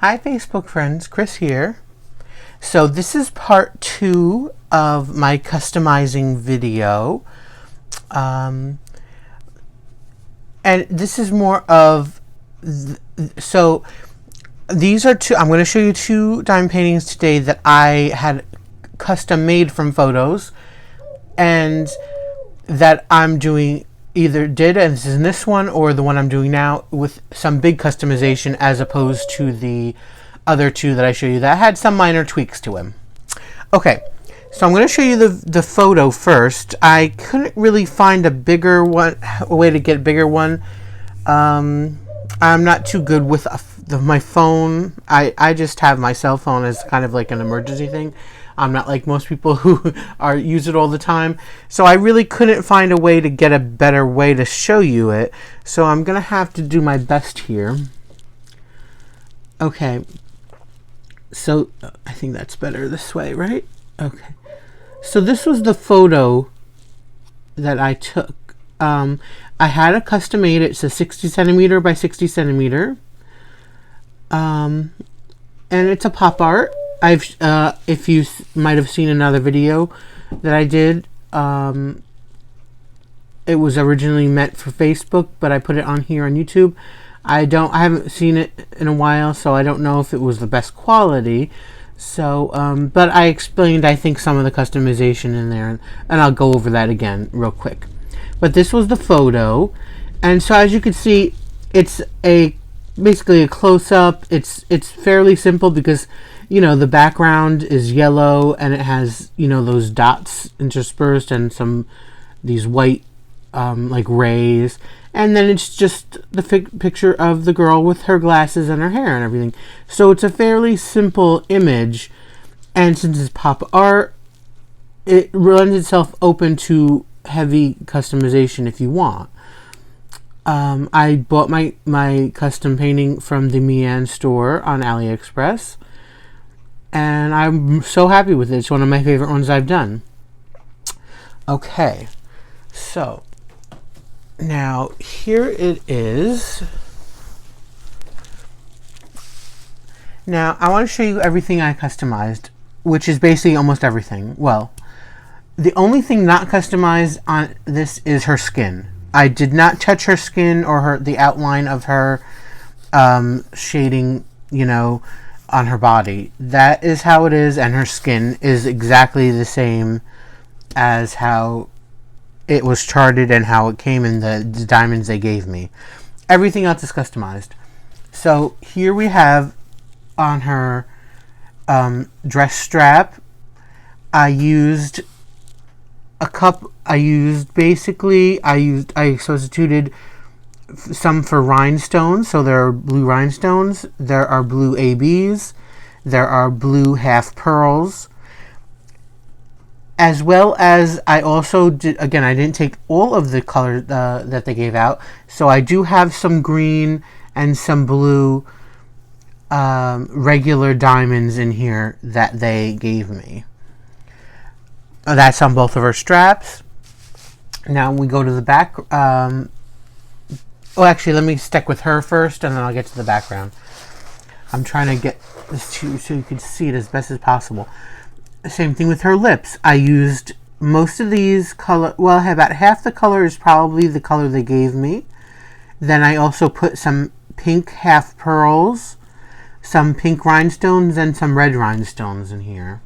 Hi Facebook friends, Chris here. So this is part 2 of my customizing video. And this is more of, so these are two, I'm going to show you 2 diamond paintings today that I had custom made from photos and that I'm doing and this is this one or the one I'm doing now with some big customization as opposed to the other 2 that I show you that had some minor tweaks to them. Okay, so I'm going to show you the photo first. I couldn't really find a way to get a bigger one. I'm not too good with my phone. I just have my cell phone as kind of like an emergency thing. I'm not like most people who use it all the time. So I really couldn't find a way to get a better way to show you it. So I'm going to have to do my best here. Okay. So I think that's better this way, right? Okay. So this was the photo that I took. I had a custom made. It's a 60 centimeter by 60 centimeter. And it's a pop art. If you might have seen another video that I did, it was originally meant for Facebook, but I put it on here on YouTube. I haven't seen it in a while, so I don't know if it was the best quality. So, but I explained, I think, some of the customization in there, and I'll go over that again real quick. But this was the photo, and so as you can see, it's basically a close-up. It's fairly simple because, you know, the background is yellow and it has, you know, those dots interspersed and these white like rays, and then it's just the picture of the girl with her glasses and her hair and everything. So it's a fairly simple image, and since it's pop art, it lends itself open to heavy customization if you want. I bought my custom painting from the Mian store on AliExpress, and I'm so happy with it. It's one of my favorite ones I've done. Okay, so now here it is. Now I want to show you everything I customized, which is basically almost everything. Well, the only thing not customized on this is her skin. I did not touch her skin or the outline of her shading, you know, on her body. That is how it is, and her skin is exactly the same as how it was charted and how it came in the diamonds they gave me. Everything else is customized. So here we have on her dress strap, I substituted some for rhinestones. So there are blue rhinestones, there are blue ABs, there are blue half pearls, as well as I also did, again, I didn't take all of the color that they gave out, so I do have some green and some blue regular diamonds in here that they gave me. That's on both of her straps. Now we go to the back. Actually, let me stick with her first, and then I'll get to the background. I'm trying to get this to so you can see it as best as possible. Same thing with her lips. I used most of these color. Well, about half the color is probably the color they gave me. Then I also put some pink half pearls, some pink rhinestones, and some red rhinestones in here.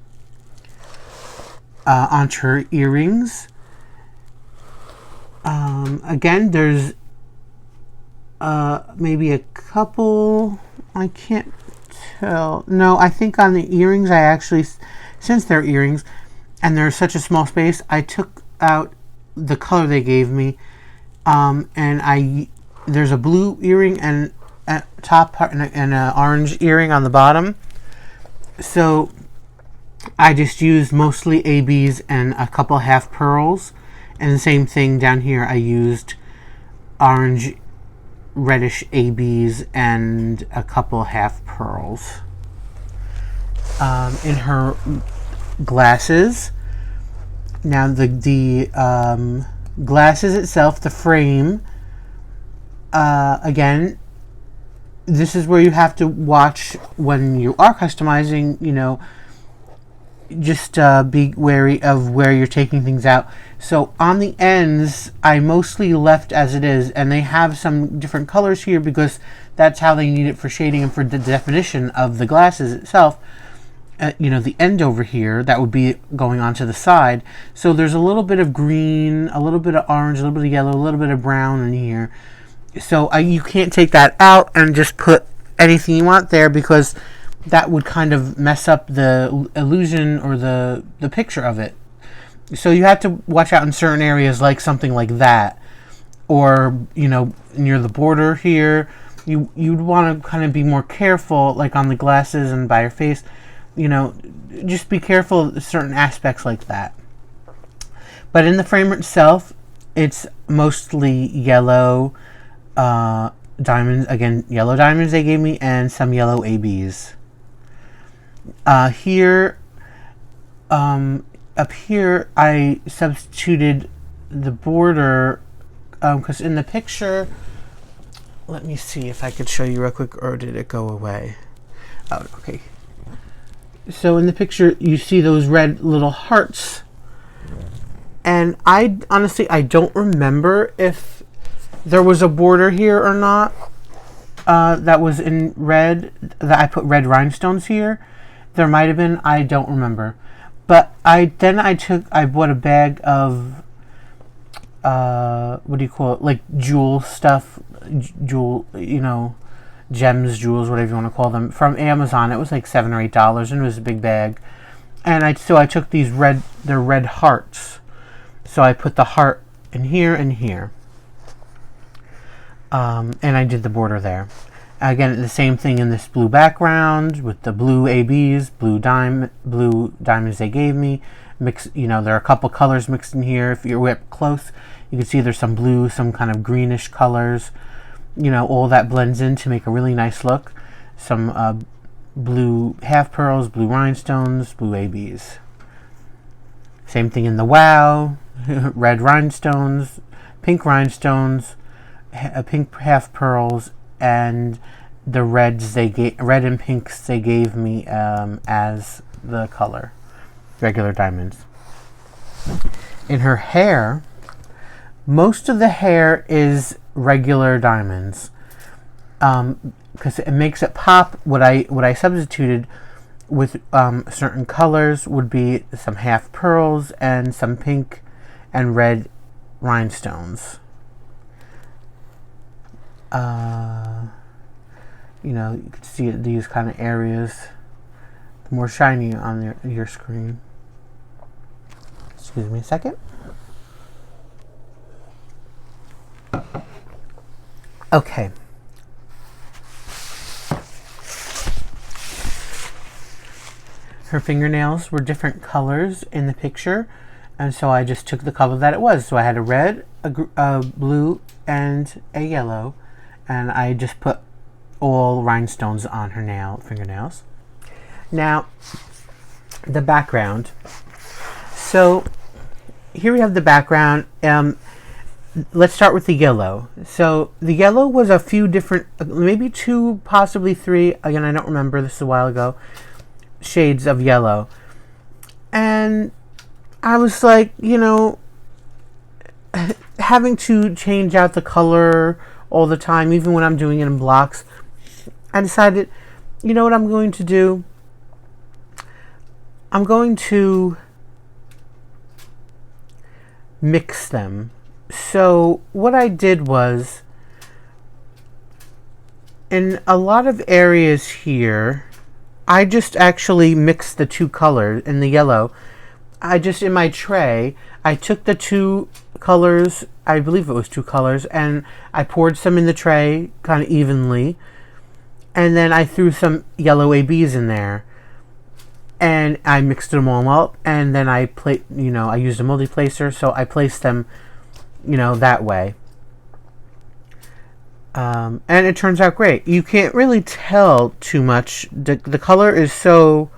Onto her earrings. Again, there's maybe a couple, I can't tell. No, I think on the earrings, I actually, since they're earrings and there's such a small space, I took out the color they gave me, and there's a blue earring and a top part and an orange earring on the bottom. So I just used mostly ABs and a couple half pearls, and the same thing down here. I used orange reddish ABs and a couple half pearls. In her glasses, now the glasses itself, the frame, again, this is where you have to watch when you are customizing, you know, just be wary of where you're taking things out. So on the ends, I mostly left as it is, and they have some different colors here because that's how they need it for shading and for the definition of the glasses itself. You know, the end over here, that would be going onto the side. So there's a little bit of green, a little bit of orange, a little bit of yellow, a little bit of brown in here. So you can't take that out and just put anything you want there, because that would kind of mess up the illusion or the picture of it. So you have to watch out in certain areas, like something like that, or, you know, near the border here. You'd want to kind of be more careful, like on the glasses and by your face. You know, just be careful of certain aspects like that. But in the frame itself, it's mostly yellow diamonds. Again, yellow diamonds they gave me, and some yellow ABs. Here, up here, I substituted the border, because in the picture, let me see if I could show you real quick, or did it go away? Oh, okay. So in the picture, you see those red little hearts. And I honestly, I don't remember if there was a border here or not that was in red, that I put red rhinestones here. There might have been, I don't remember. But I bought a bag of, what do you call it? Like jewel stuff, you know, gems, jewels, whatever you want to call them, from Amazon. It was like $7 or $8, and it was a big bag. And I took these they're red hearts. So I put the heart in here and here. And I did the border there. Again, the same thing in this blue background with the blue ABs, blue diamonds they gave me. You know, there are a couple colors mixed in here. If you're up close, you can see there's some blue, some kind of greenish colors. You know, all that blends in to make a really nice look. Some blue half pearls, blue rhinestones, blue ABs. Same thing in the wow. Red rhinestones, pink rhinestones, pink half pearls, and the red and pinks they gave me as the color, regular diamonds. In her hair, most of the hair is regular diamonds, because it makes it pop. What I substituted with certain colors would be some half pearls and some pink and red rhinestones. You know, you can see these kind of areas more shiny on your screen. Excuse me a second. Okay. Her fingernails were different colors in the picture, and so I just took the color that it was. So I had a red, a blue, and a yellow, and I just put all rhinestones on her fingernails. Now, the background. So here we have the background. Let's start with the yellow. So the yellow was a few different, maybe 2, possibly 3. Again, I don't remember. This is a while ago. Shades of yellow. And I was like, you know, having to change out the color all the time, even when I'm doing it in blocks, I decided, you know what I'm going to do? I'm going to mix them. So what I did was, in a lot of areas here, I just actually mixed the 2 colors in the yellow. In my tray, I took the 2 colors, I believe it was 2 colors, and I poured some in the tray kind of evenly. And then I threw some yellow ABs in there. And I mixed them all up. And then I used a multi-placer, so I placed them, you know, that way. And it turns out great. You can't really tell too much. The color is so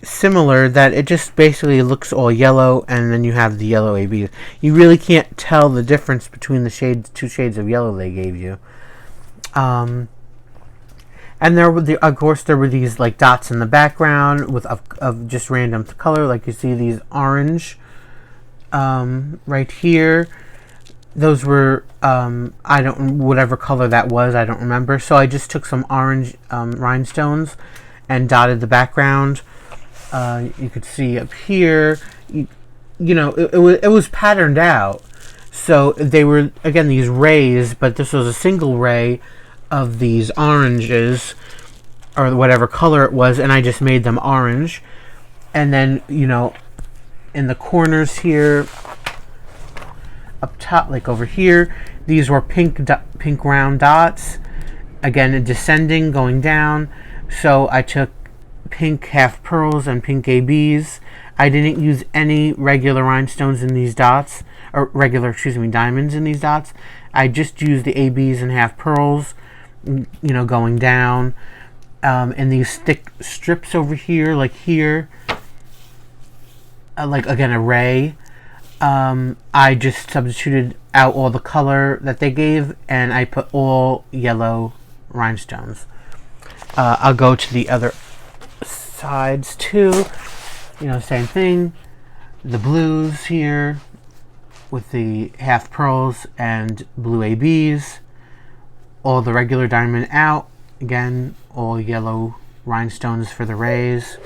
similar that it just basically looks all yellow, and then you have the yellow ABs. You really can't tell the difference between the 2 shades of yellow they gave you. And of course, there were these like dots in the background with of just random color, like you see these orange right here. Those were I don't whatever color that was, I don't remember. So I just took some orange rhinestones and dotted the background. You could see up here, you know, it was patterned out. So they were, again, these rays, but this was a single ray of these oranges, or whatever color it was, and I just made them orange. And then, you know, in the corners here, up top, like over here, these were pink round dots. Again, descending, going down. So I took pink half pearls and pink ABs. I didn't use any regular rhinestones in these dots, or regular, diamonds in these dots. I just used the ABs and half pearls, you know, going down. And these thick strips over here, like here, like again a ray. I just substituted out all the color that they gave, and I put all yellow rhinestones. I'll go to the other sides too. You know, same thing. The blues here with the half pearls and blue ABs. All the regular diamond out. Again, all yellow rhinestones for the rays.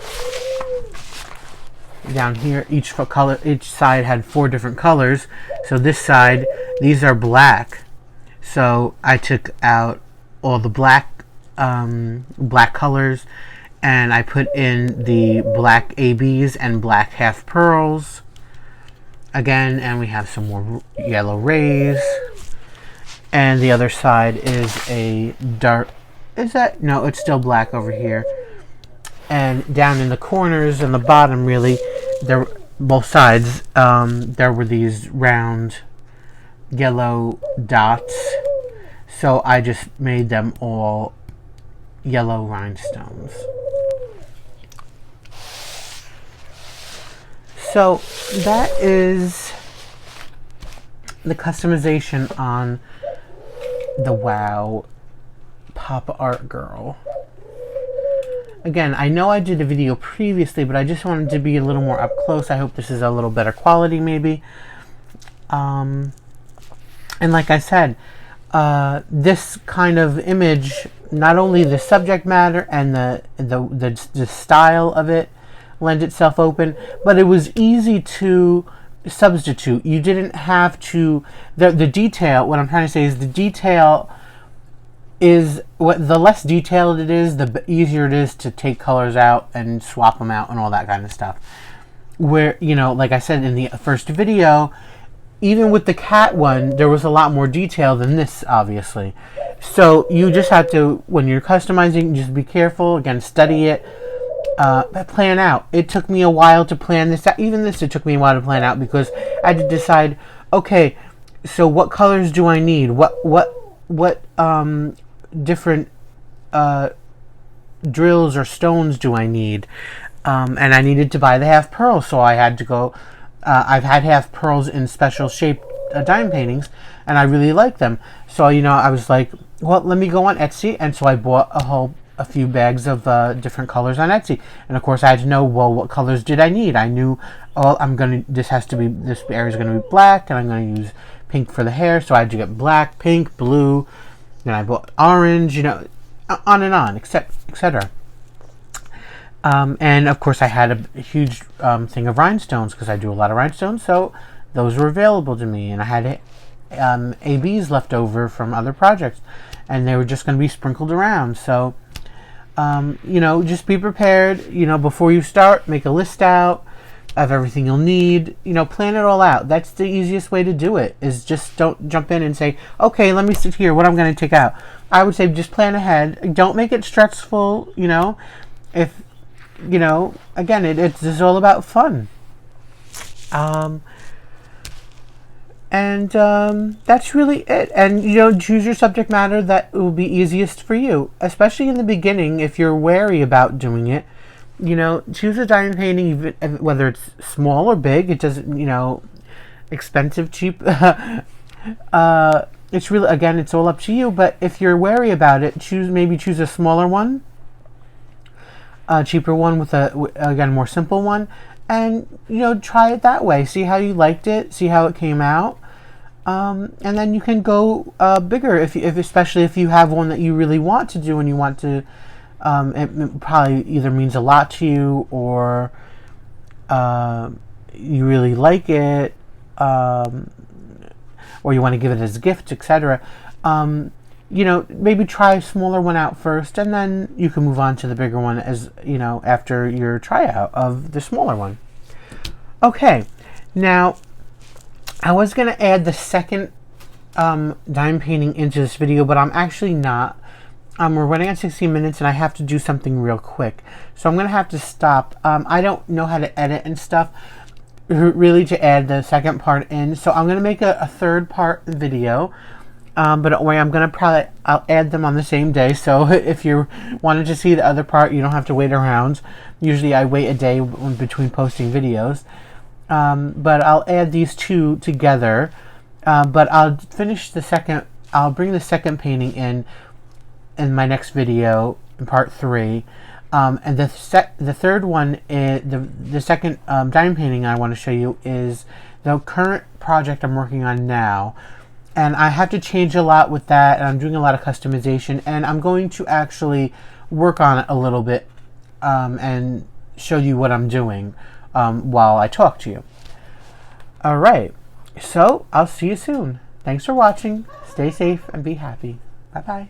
Down here, each side had 4 different colors. So this side, these are black. So I took out all the black colors, and I put in the black ABs and black half pearls. Again, and we have some more yellow rays. And the other side is a dark. Is that? No, it's still black over here. And down in the corners and the bottom, really, there, both sides, there were these round yellow dots. So I just made them all yellow rhinestones. So that is the customization on the WOW Pop Art Girl. Again, I know I did a video previously, but I just wanted to be a little more up close. I hope this is a little better quality, maybe. And like I said, this kind of image, not only the subject matter and the style of it lend itself open, but it was easy to substitute. You didn't have to, the detail, what I'm trying to say is the detail is, the less detailed it is, the easier it is to take colors out and swap them out and all that kind of stuff. Where, you know, like I said in the first video, even with the cat one, there was a lot more detail than this, obviously. So you just have to, when you're customizing, just be careful, again, study it, plan out. It took me a while to plan this out. Even this, it took me a while to plan out, because I had to decide, okay, so what colors do I need? What different drills or stones do I need? And I needed to buy the half pearls, so I had to go. I've had half pearls in special shaped diamond paintings, and I really like them. So, you know, I was like, well, let me go on Etsy, and so I bought a few bags of different colors on Etsy. And of course, I had to know, well, what colors did I need? I knew, oh, this area is going to be black, and I'm going to use pink for the hair, so I had to get black, pink, blue. Then I bought orange, you know, on and on, etc. And of course, I had a huge thing of rhinestones, because I do a lot of rhinestones, so those were available to me. And I had ABs left over from other projects, and they were just going to be sprinkled around. So, you know, just be prepared. You know, before you start, make a list out of everything you'll need. You know, plan it all out. That's the easiest way to do it, is just don't jump in and say, okay, let me sit here, what I'm going to take out. I would say just plan ahead. Don't make it stressful, you know. If, you know, again, it's all about fun. That's really it. And, you know, choose your subject matter that will be easiest for you, especially in the beginning. If you're wary about doing it, you know, choose a diamond painting, even whether it's small or big. It doesn't, you know, expensive, cheap. it's really, again, it's all up to you, but if you're wary about it, maybe choose a smaller one, a cheaper one with again, more simple one, and, try it that way. See how you liked it, see how it came out, and then you can go bigger, especially if you have one that you really want to do and you want to, it probably either means a lot to you, or you really like it, or you want to give it as a gift, etc. Maybe try a smaller one out first, and then you can move on to the bigger one after your tryout of the smaller one. Okay, now I was going to add the second dime painting into this video, but I'm actually not. We're running on 16 minutes and I have to do something real quick, so I'm going to have to stop. I don't know how to edit and stuff really to add the second part in, so I'm going to make a third part video, but don't worry, I'll add them on the same day, so if you wanted to see the other part, you don't have to wait around. Usually I wait a day between posting videos, but I'll add these two together, but I'll bring the second painting in my next video in part 3. And the third one is the second dime painting I want to show you is the current project I'm working on now, and I have to change a lot with that, and I'm doing a lot of customization, and I'm going to actually work on it a little bit and show you what I'm doing while I talk to you. Alright, so I'll see you soon. Thanks for watching. Stay safe and be happy. Bye bye.